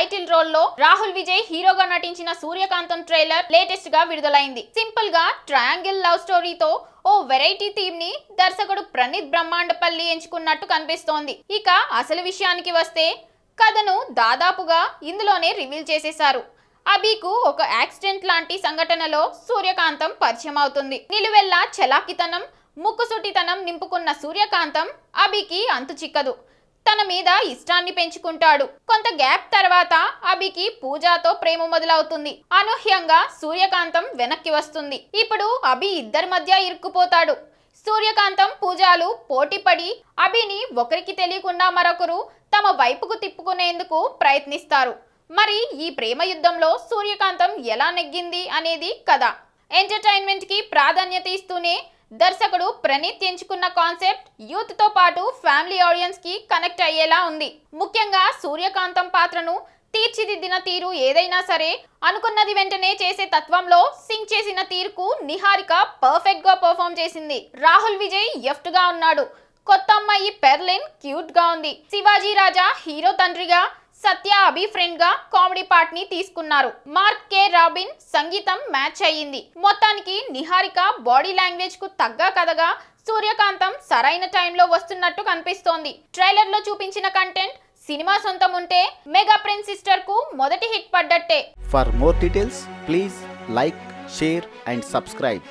Title role లో రాహుల్ విజయ్ హీరోగా నటించిన సూర్యకాంతం ట్రైలర్ లేటెస్ట్ గా విడుదలైంది. సింపుల్ గా ట్రయాంగిల్ లవ్ స్టోరీతో ఓ వెరైటీ థీమ్ ని దర్శకుడు ప్రణీత్ బ్రహ్మాండపల్లి ఎంచుకున్నట్టు కనిపిస్తోంది. ఇక అసలు విషయానికి వస్తే కథను దాదాపుగా ఇందులోనే రివీల్ చేసేశారు. అభికు ఒక యాక్సిడెంట్ లాంటి సంఘటనలో సూర్యకాంతం పరిచయం అవుతుంది. నిలువెల్లా చలాకితనం, ముక్కుసూటితనం నింపుకున్న సూర్యకాంతం అభికి అంతు చిక్కదు. తన మీద ఇష్టాన్ని పెంచుకుంటాడు. కొంత గ్యాప్ తర్వాత అభికి పూజాతో ప్రేమ మొదలవుతుంది. అనూహ్యంగా సూర్యకాంతం వెనక్కి వస్తుంది. ఇప్పుడు అభి ఇద్దరి మధ్య ఇరుక్కుపోతాడు. సూర్యకాంతం పూజాలు పోటీపడి అభిని ఒకరికి తెలియకుండా మరొకరు తమ వైపుకు తిప్పుకునేందుకు ప్రయత్నిస్తారు. మరి ఈ ప్రేమ యుద్ధంలో సూర్యకాంతం ఎలా నెగ్గింది అనేది కథ. ఎంటర్టైన్మెంట్ కి ప్రాధాన్యత ఇస్తూనే దర్శకుడు ప్రణీత్ ఎంచుకున్న కాన్సెప్ట్ యూత్ తో పాటు ఫ్యామిలీ ఆడియన్స్ కి కనెక్ట్ అయ్యేలా ఉంది. ముఖ్యంగా సూర్యకాంతం పాత్రను తీర్చిదిద్దిన తీరు ఏదైనా సరే అనుకున్నది వెంటనే చేసే తత్వంలో సింక్ చేసిన తీరుకు నిహారిక పర్ఫెక్ట్ గా పర్ఫామ్ చేసింది. రాహుల్ విజయ్ ఎఫ్ట్ గా ఉన్నాడు. కొత్త అమ్మాయి పెర్లిన్ క్యూట్ గా ఉంది. శివాజీ రాజా హీరో తండ్రిగా, సత్య అభి ఫ్రెండ్ గా కామెడీ పార్ట్ ని తీసుకున్నారు. మార్క్ కే రాబిన్ సంగీతం మ్యాచ్ అయ్యింది. మొత్తానికి నిహారిక బాడీ లాంగ్వేజ్ కు తగ్గ కథగా సూర్యకాంతం సరైన టైంలో వస్తున్నట్టు కనిపిస్తోంది. ట్రైలర్ లో చూపించిన కంటెంట్ సినిమా సొంతం ఉంటే మెగా ప్రిన్స్ సిస్టర్ కు మొదటి హిట్ పడ్డట్టే. For more details please like, share and subscribe.